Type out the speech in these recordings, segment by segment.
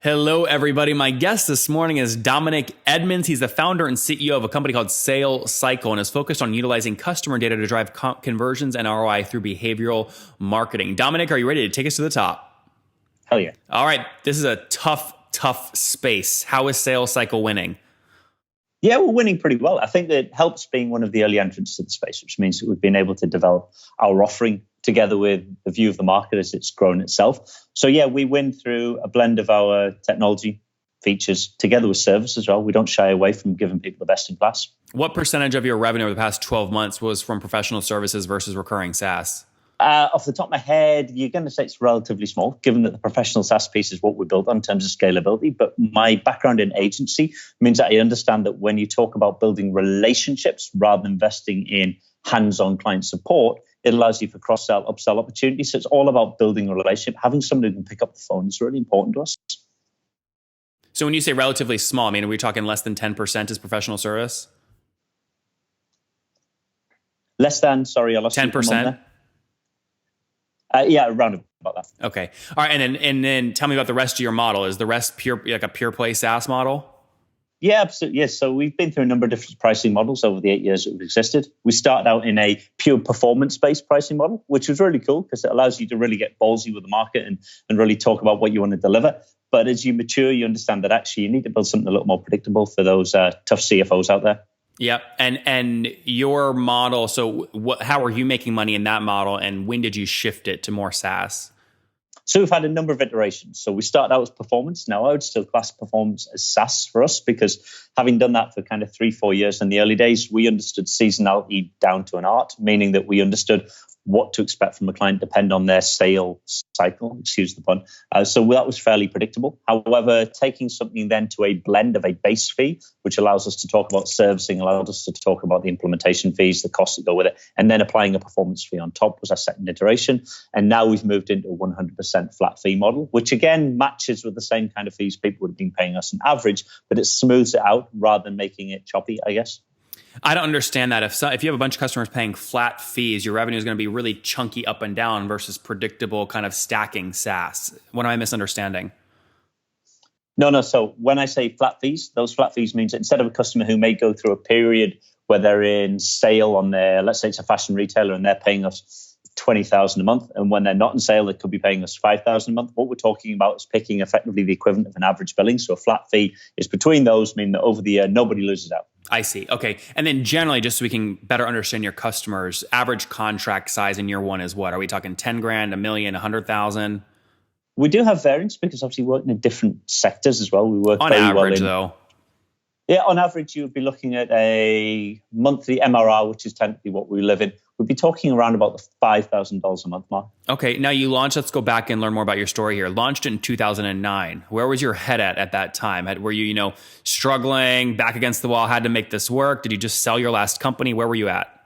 Hello, everybody. My guest this morning is Dominic Edmunds. He's the founder and CEO of a company called SaleCycle and is focused on utilizing customer data to drive conversions and ROI through behavioral marketing. Dominic, are you ready to take us to the top? Hell yeah. All right. This is a tough space. How is SaleCycle winning? Yeah, we're winning pretty well. I think that helps being one of the early entrants to the space, which means that we've been able to develop our offering together with the view of the market as it's grown itself. So yeah, we win through a blend of our technology features together with service as well. We don't shy away from giving people the best in class. What percentage of your revenue over the past 12 months was from professional services versus recurring SaaS? Off the top of my head, you're going to say it's relatively small, given that the professional SaaS piece is what we built on in terms of scalability. But my background in agency means that I understand that when you talk about building relationships rather than investing in hands-on client support, it allows you for cross-sell, upsell opportunities. So it's all about building a relationship. Having somebody who can pick up the phone is really important to us. So when you say relatively small, I mean, are we talking less than 10% is professional service? Less than, sorry, I lost 10%? Yeah, around about that. Okay. All right. And then tell me about the rest of your model. Is the rest like a pure play SaaS model? Yeah, absolutely. Yes. So we've been through a number of different pricing models over the 8 years that we've existed. We started out in a pure performance-based pricing model, which was really cool because it allows you to really get ballsy with the market and really talk about what you want to deliver. But as you mature, you understand that actually you need to build something a little more predictable for those tough CFOs out there. Yep. And your model, so how are you making money in that model and when did you shift it to more SaaS? So we've had a number of iterations. So we started out as performance. Now I would still class performance as SaaS for us because having done that for kind of 3-4 years in the early days, we understood seasonality down to an art, meaning that we understood what to expect from a client depend on their sale cycle, excuse the pun. So that was fairly predictable. However, taking something then to a blend of a base fee, which allows us to talk about servicing, allowed us to talk about the implementation fees, the costs that go with it, and then applying a performance fee on top was our second iteration. And now we've moved into a 100% flat fee model, which again matches with the same kind of fees people would have been paying us on average, but it smooths it out rather than making it choppy, I guess. I don't understand that. If you have a bunch of customers paying flat fees, your revenue is going to be really chunky up and down versus predictable kind of stacking SaaS. What am I misunderstanding? No. So when I say flat fees, those flat fees means that instead of a customer who may go through a period where they're in sale on their, let's say it's a fashion retailer and they're paying us $20,000 a month, and when they're not in sale, they could be paying us $5,000 a month. What we're talking about is picking effectively the equivalent of an average billing. So a flat fee is between those, meaning that over the year, nobody loses out. I see. Okay. And then generally, just so we can better understand your customers, average contract size in year one is what? Are we talking 10 grand, a million, 100,000? We do have variance because obviously we work in different sectors as well. We work on average, though. Yeah, on average, you would be looking at a monthly MRR, which is technically what we live in. We'd be talking around about the $5,000 a month mark. Okay, now you launched, let's go back and learn more about your story here. Launched in 2009. Where was your head at that time? Were you, struggling, back against the wall, had to make this work? Did you just sell your last company? Where were you at?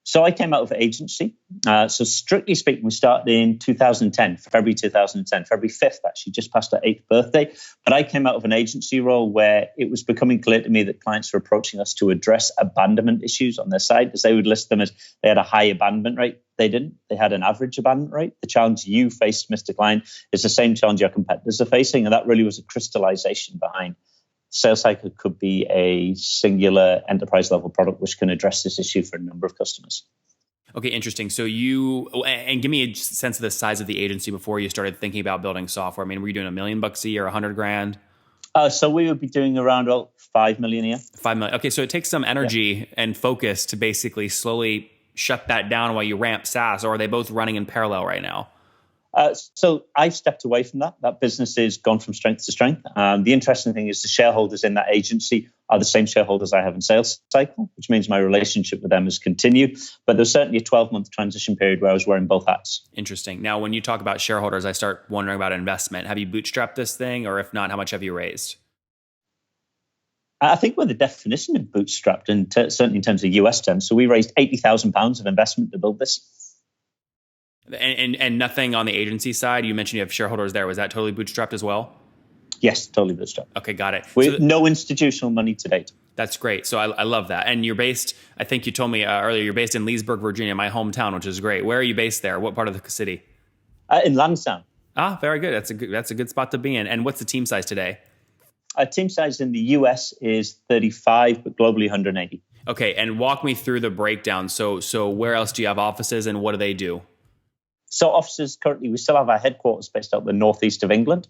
So I came out of agency. So strictly speaking, we started in 2010, February 2010, February 5th, actually, just past our 8th birthday. But I came out of an agency role where it was becoming clear to me that clients were approaching us to address abandonment issues on their side, because they would list them as they had a high abandonment rate. They didn't. They had an average abandonment rate. The challenge you faced, Mr. Client, is the same challenge your competitors are facing. And that really was a crystallization behind SaleCycle could be a singular enterprise level product which can address this issue for a number of customers. Okay, interesting. So and give me a sense of the size of the agency before you started thinking about building software. I mean, were you doing $1 million a year, 100 grand? So we would be doing around about 5 million a year. 5 million. Okay, so it takes some energy and focus to basically slowly shut that down while you ramp SaaS, or are they both running in parallel right now? So I've stepped away from that. That business has gone from strength to strength. The interesting thing is the shareholders in that agency are the same shareholders I have in SaleCycle, which means my relationship with them has continued. But there's certainly a 12-month transition period where I was wearing both hats. Interesting. Now, when you talk about shareholders, I start wondering about investment. Have you bootstrapped this thing? Or if not, how much have you raised? I think we're the definition of bootstrapped, and certainly in terms of US terms. So we raised £80,000 of investment to build this. And nothing on the agency side? You mentioned you have shareholders there. Was that totally bootstrapped as well? Yes, totally bootstrapped. Okay, got it. No institutional money to date. That's great. So I love that. And you're based, I think you told me earlier, you're based in Leesburg, Virginia, my hometown, which is great. Where are you based there? What part of the city? In Lansdowne. Very good. That's a good spot to be in. And what's the team size today? Our team size in the US is 35, but globally 180. Okay, and walk me through the breakdown. So where else do you have offices, and what do they do? So offices currently, we still have our headquarters based out the northeast of England.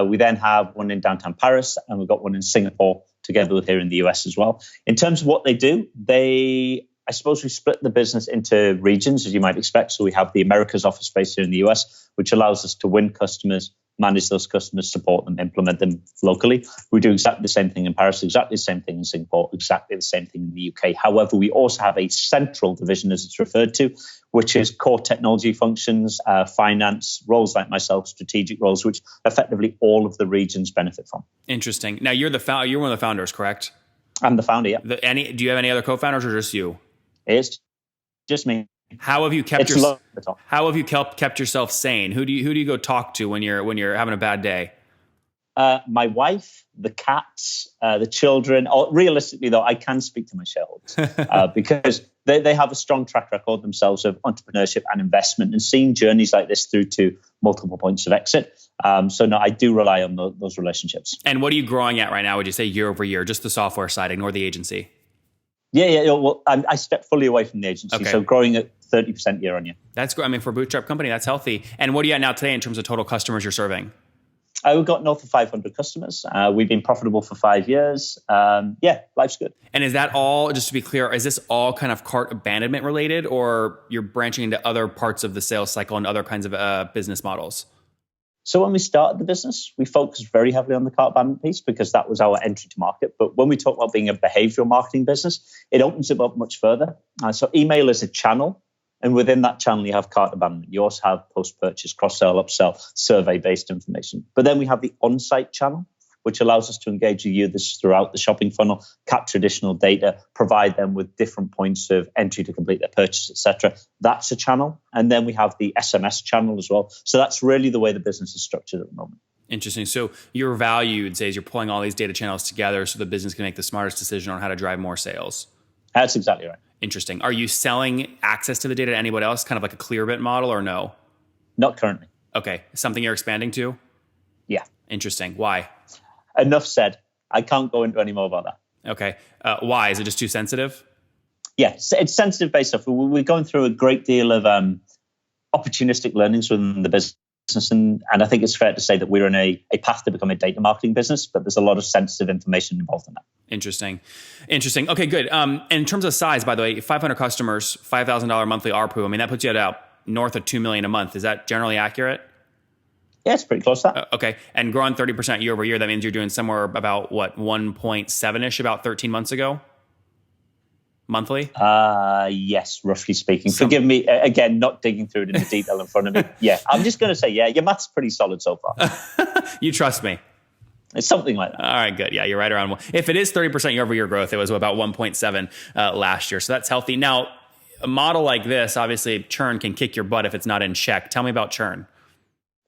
We then have one in downtown Paris, and we've got one in Singapore, together with here in the US as well. In terms of what they do, I suppose we split the business into regions, as you might expect. So we have the Americas office based here in the US, which allows us to win customers, manage those customers, support them, implement them locally. We do exactly the same thing in Paris, exactly the same thing in Singapore, exactly the same thing in the UK. However, we also have a central division, as it's referred to, which is core technology functions, finance, roles like myself, strategic roles, which effectively all of the regions benefit from. Interesting. Now, you're one of the founders, correct? I'm the founder, yeah. Do you have any other co-founders or just you? It's just me. How have you kept yourself sane? Who do you go talk to when you're having a bad day? My wife, the cats, the children. Realistically, though, I can speak to my shareholders because they have a strong track record themselves of entrepreneurship and investment and seeing journeys like this through to multiple points of exit. So no, I do rely on those relationships. And what are you growing at right now? Would you say year over year, just the software side, ignore the agency? Yeah. Well, I stepped fully away from the agency, okay. So growing at 30% year on year. That's great. I mean, for a bootstrap company, that's healthy. And what are you at now today in terms of total customers you're serving? We've got north of 500 customers. We've been profitable for 5 years. Life's good. And is that all, just to be clear, is this all kind of cart abandonment related, or you're branching into other parts of the sales cycle and other kinds of business models? So when we started the business, we focused very heavily on the cart abandonment piece because that was our entry to market. But when we talk about being a behavioral marketing business, it opens it up much further. So email is a channel. And within that channel, you have cart abandonment. You also have post-purchase, cross-sell, upsell, survey-based information. But then we have the on-site channel, which allows us to engage with users throughout the shopping funnel, capture additional data, provide them with different points of entry to complete their purchase, etc. That's a channel. And then we have the SMS channel as well. So that's really the way the business is structured at the moment. Interesting. So your value, you'd say, is you're pulling all these data channels together so the business can make the smartest decision on how to drive more sales. That's exactly right. Interesting. Are you selling access to the data to anybody else, kind of like a Clearbit model, or no? Not currently. Okay. Something you're expanding to? Yeah. Interesting. Why? Enough said. I can't go into any more about that. Okay. Why? Is it just too sensitive? Yeah, it's sensitive based off. We're going through a great deal of opportunistic learnings within the business. And I think it's fair to say that we're in a path to become a data marketing business, but there's a lot of sensitive information involved in that. Interesting. Okay, good. And in terms of size, by the way, 500 customers, $5,000 monthly ARPU. I mean, that puts you at out north of $2 million a month. Is that generally accurate? Yeah, it's pretty close to that. Okay. And growing 30% year over year, that means you're doing somewhere about 1.7-ish about 13 months ago? Monthly? Yes, roughly speaking. Forgive me, again, not digging through it in the detail in front of me. Yeah, I'm just going to say, yeah, your math's pretty solid so far. You trust me. It's something like that. All right, good. Yeah, you're right around. If it is 30% year over year growth, it was about 1.7 last year. So that's healthy. Now, a model like this, obviously churn can kick your butt if it's not in check. Tell me about churn.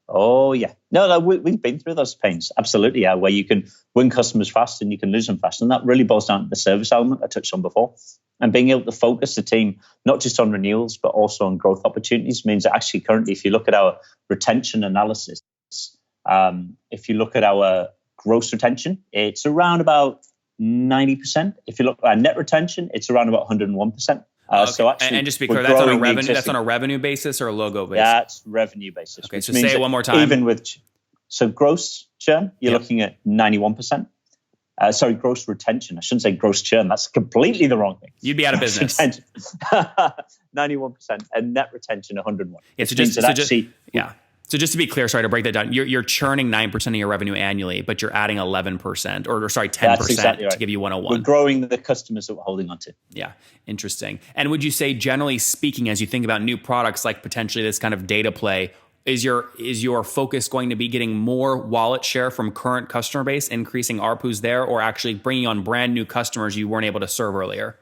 Oh, yeah. No, we've been through those pains. Absolutely, yeah, where you can win customers fast and you can lose them fast. And that really boils down to the service element I touched on before. And being able to focus the team, not just on renewals, but also on growth opportunities means that actually currently, if you look at our retention analysis, if you look at our gross retention, it's around about 90%. If you look at our net retention, it's around about 101%. Okay. So actually, and just to be clear, that's on a revenue. That's on a revenue basis or a logo basis. That's revenue basis. Okay, so say it one more time. Even with gross churn, you're looking at 91%. Gross retention. I shouldn't say gross churn. That's completely the wrong thing. You'd be out of business. 91% and net retention 101. Yeah. So just to be clear, sorry to break that down, you're churning 9% of your revenue annually, but you're adding 11% or 10% exactly right. To give you 101. We're growing the customers that we're holding on to. Yeah, interesting. And would you say, generally speaking, as you think about new products like potentially this kind of data play, is your focus going to be getting more wallet share from current customer base, increasing ARPUs there, or actually bringing on brand new customers you weren't able to serve earlier?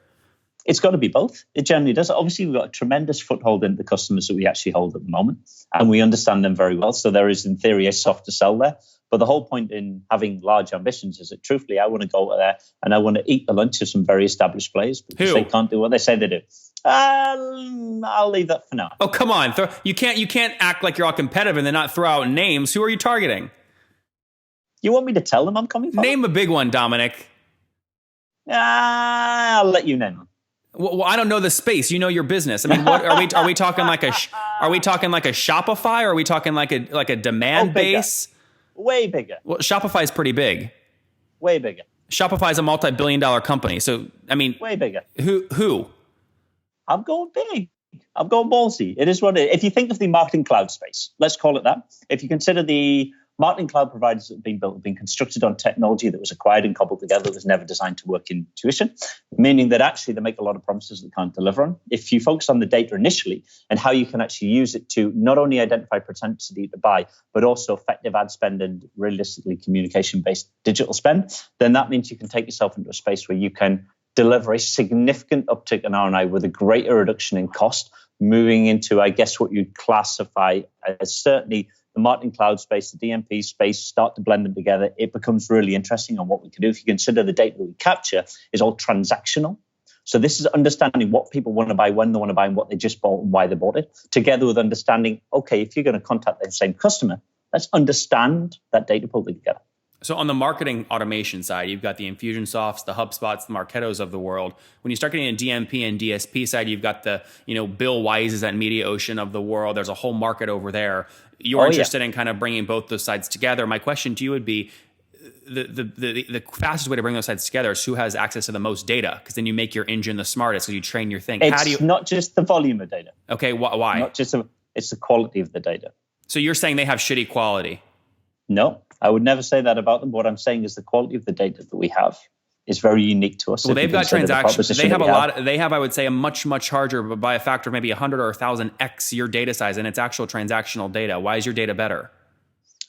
It's got to be both. It generally does. Obviously, we've got a tremendous foothold in the customers that we actually hold at the moment, and we understand them very well. So there is, in theory, a softer sell there. But the whole point in having large ambitions is that, truthfully, I want to go there and I want to eat the lunch of some very established players because they can't do what they say they do. I'll leave that for now. Oh, come on. You can't act like you're all competitive and then not throw out names. Who are you targeting? You want me to tell them I'm coming for? Name a big one, Dominic. I'll let you name them. Well, I don't know the space. You know your business. I mean, what are we talking like are we talking like a Shopify, or are we talking like a demand base? Way bigger. Well, Shopify is pretty big. Way bigger. Shopify is a multi-billion-dollar company. So, I mean, way bigger. Who? I'm going big. I'm going ballsy. It is what it is. If you think of the marketing cloud space, let's call it that. If you consider the marketing cloud providers that have been built, have been constructed on technology that was acquired and cobbled together, that was never designed to work in tuition, meaning that actually they make a lot of promises that they can't deliver on. If you focus on the data initially and how you can actually use it to not only identify propensity to buy, but also effective ad spend and realistically communication-based digital spend, then that means you can take yourself into a space where you can deliver a significant uptick in ROI with a greater reduction in cost, moving into, I guess, what you'd classify as certainly the marketing cloud space, the DMP space, start to blend them together. It becomes really interesting on what we can do. If you consider the data that we capture is all transactional. So this is understanding what people want to buy, when they want to buy, and what they just bought and why they bought it, together with understanding, okay, if you're going to contact the same customer, let's understand that data pulled together. So on the marketing automation side, you've got the Infusionsofts, the HubSpots, the Marketos of the world. When you start getting a DMP and DSP side, you've got the, Bill Wises at MediaOcean of the world. There's a whole market over there. You're interested in kind of bringing both those sides together. My question to you would be, the fastest way to bring those sides together is who has access to the most data, because then you make your engine the smartest, because you train your thing. It's not just the volume of data. Okay, why? Not just it's the quality of the data. So you're saying they have shitty quality? No, I would never say that about them. What I'm saying is the quality of the data that we have is very unique to us. Well, they've got transactions. They have a lot. They have, I would say, a much harder, but by a factor of maybe 100 or 1,000x your data size, and it's actual transactional data. Why is your data better?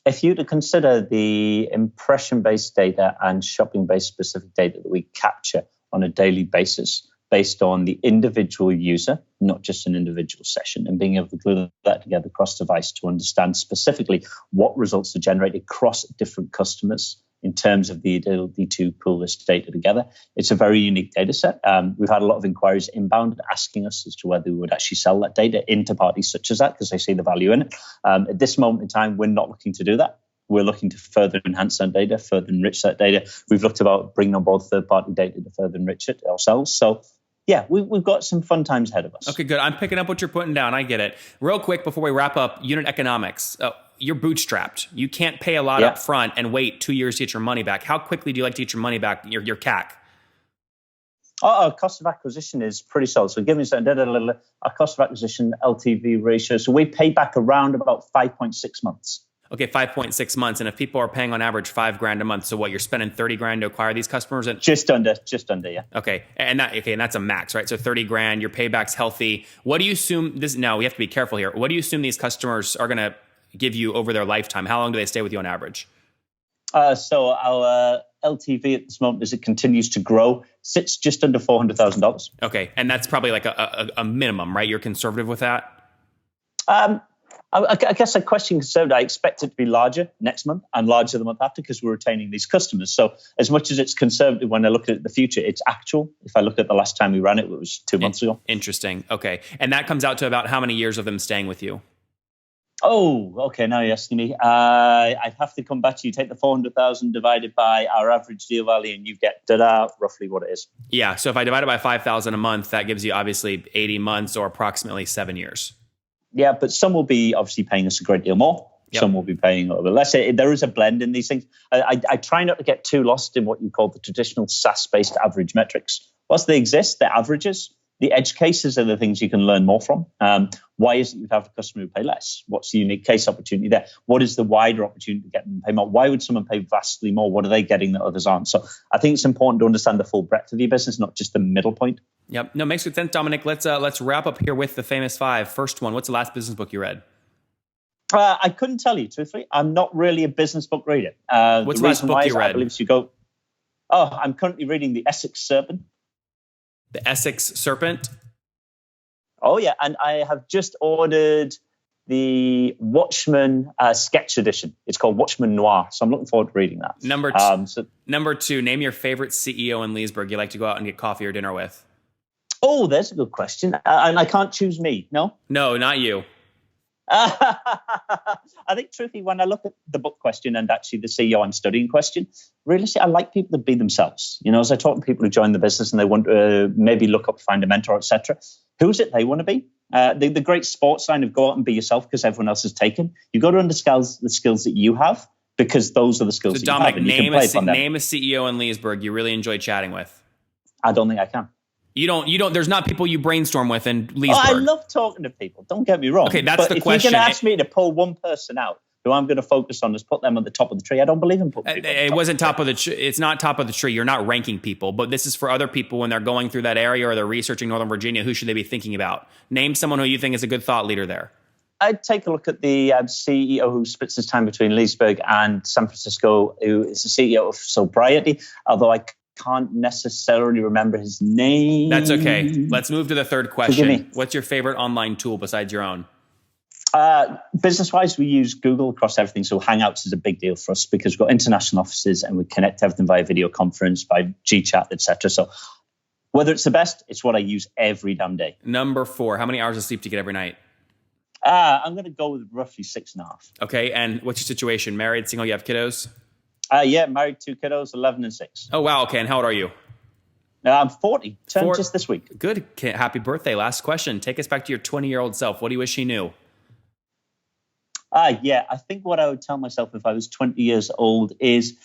If you to consider the impression-based data and shopping-based specific data that we capture on a daily basis, based on the individual user, not just an individual session, and being able to glue that together across device to understand specifically what results are generated across different customers in terms of the ability to pull this data together. It's a very unique data set. We've had a lot of inquiries inbound asking us as to whether we would actually sell that data into parties such as that, because they see the value in it. At this moment in time, we're not looking to do that. We're looking to further enhance that data, further enrich that data. We've looked about bringing on board third-party data to further enrich it ourselves. So yeah, we've got some fun times ahead of us. Okay, good. I'm picking up what you're putting down. I get it. Real quick before we wrap up, unit economics. You're bootstrapped. You can't pay a lot up front and wait 2 years to get your money back. How quickly do you like to get your money back, your CAC? Our cost of acquisition is pretty solid. So give me our cost of acquisition LTV ratio. So we pay back around about 5.6 months. Okay, 5.6 months. And if people are paying on average $5,000 a month, so what, you're spending $30,000 to acquire these customers? And just under, yeah. Okay, and that's a max, right? So $30,000, your payback's healthy. What do you assume now we have to be careful here. What do you assume these customers are going to give you over their lifetime? How long do they stay with you on average? So our LTV at this moment, as it continues to grow, sits just under $400,000. Okay, and that's probably like a minimum, right? You're conservative with that? I guess a question conservative. I expect it to be larger next month and larger the month after, because we're retaining these customers. So as much as it's conservative when I look at the future, it's actual. If I look at the last time we ran it, it was 2 months ago. Interesting. Okay. And that comes out to about how many years of them staying with you? Oh, okay. Now you're asking me. I'd have to come back to you. Take the 400,000 divided by our average deal value, and you get roughly what it is. Yeah. So if I divide it by 5,000 a month, that gives you obviously 80 months or approximately 7 years. Yeah, but some will be obviously paying us a great deal more. Yep. Some will be paying a little bit less. There is a blend in these things. I try not to get too lost in what you call the traditional SaaS-based average metrics. Whilst they exist, they're averages. The edge cases are the things you can learn more from. Why is it you have a customer who pay less? What's the unique case opportunity there? What is the wider opportunity to get them to pay more? Why would someone pay vastly more? What are they getting that others aren't? So I think it's important to understand the full breadth of your business, not just the middle point. Yep. No, makes good sense, Dominic. Let's wrap up here with the famous 5. First one, what's the last business book you read? I couldn't tell you, truthfully. I'm not really a business book reader. What's the last book you read? I believe you go. Oh, I'm currently reading The Essex Serpent. The Essex Serpent? Oh, yeah. And I have just ordered the Watchmen sketch edition. It's called Watchmen Noir. So I'm looking forward to reading that. Number 2, name your favorite CEO in Leesburg you like to go out and get coffee or dinner with. Oh, there's a good question. And I can't choose me, no? No, not you. I think, truthfully, when I look at the book question and actually the CEO I'm studying question, really, I like people to be themselves. As I talk to people who join the business and they want to maybe look up, find a mentor, etc. Who's it they want to be? The great sports line of go out and be yourself because everyone else is taken. You got to understand the skills that you have because those are the skills So, that Dominic, you have. name a CEO in Leesburg you really enjoy chatting with. I don't think I can. You don't. There's not people you brainstorm with in Leesburg. Oh, I love talking to people. Don't get me wrong. Okay, that's the question. If you're going to ask me to pull one person out who I'm going to focus on is put them at the top of the tree, I don't believe in putting people. It wasn't top of the tree. It's not top of the tree. You're not ranking people, but this is for other people when they're going through that area or they're researching Northern Virginia. Who should they be thinking about? Name someone who you think is a good thought leader there. I'd take a look at the CEO who splits his time between Leesburg and San Francisco, who is the CEO of Sobriety, although I can't necessarily remember his name. That's okay. Let's move to the third question. What's your favorite online tool besides your own? Business-wise, we use Google across everything. So Hangouts is a big deal for us because we've got international offices and we connect everything via video conference, by GChat, etc. So whether it's the best, it's what I use every damn day. Number 4, how many hours of sleep do you get every night? I'm going to go with roughly 6.5. Okay, and what's your situation? Married, single, you have kiddos? Yeah, married, 2 kiddos, 11 and 6. Oh, wow. Okay, and how old are you? I'm 40, turned just this week. Good. Happy birthday. Last question. Take us back to your 20-year-old self. What do you wish he knew? Yeah, I think what I would tell myself if I was 20 years old is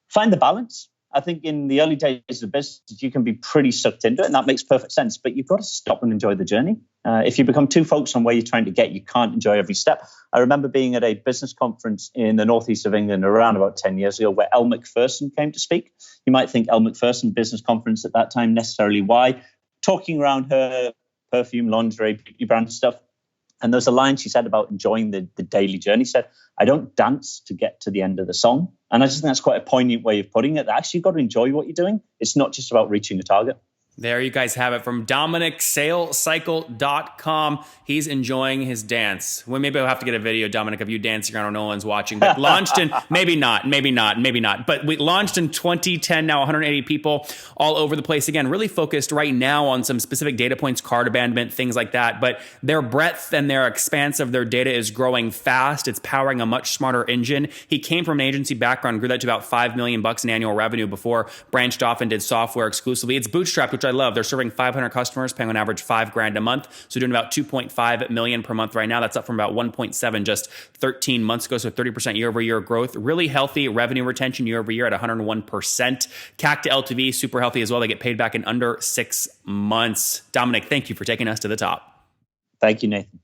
find the balance. I think in the early days of business, you can be pretty sucked into it, and that makes perfect sense. But you've got to stop and enjoy the journey. If you become too focused on where you're trying to get, you can't enjoy every step. I remember being at a business conference in the northeast of England around about 10 years ago where Elle Macpherson came to speak. You might think Elle Macpherson business conference at that time, necessarily why? Talking around her perfume, lingerie, beauty brand stuff. And there's a line she said about enjoying the daily journey. She said, I don't dance to get to the end of the song. And I just think that's quite a poignant way of putting it. Actually, you've got to enjoy what you're doing. It's not just about reaching a target. There you guys have it from Dominic, SaleCycle.com. He's enjoying his dance. Well, maybe I'll have to get a video, Dominic, of you dancing around. No one's watching. But launched in, maybe not. But we launched in 2010, now 180 people all over the place. Again, really focused right now on some specific data points, cart abandonment, things like that. But their breadth and their expanse of their data is growing fast. It's powering a much smarter engine. He came from an agency background, grew that to about $5 million in annual revenue before branched off and did software exclusively. It's bootstrapped, which I love. They're serving 500 customers, paying on average $5,000 a month. So doing about 2.5 million per month right now. That's up from about 1.7 just 13 months ago. So 30% year over year growth, really healthy revenue retention year over year at 101%. CAC to LTV, super healthy as well. They get paid back in under 6 months. Dominic, thank you for taking us to the top. Thank you, Nathan.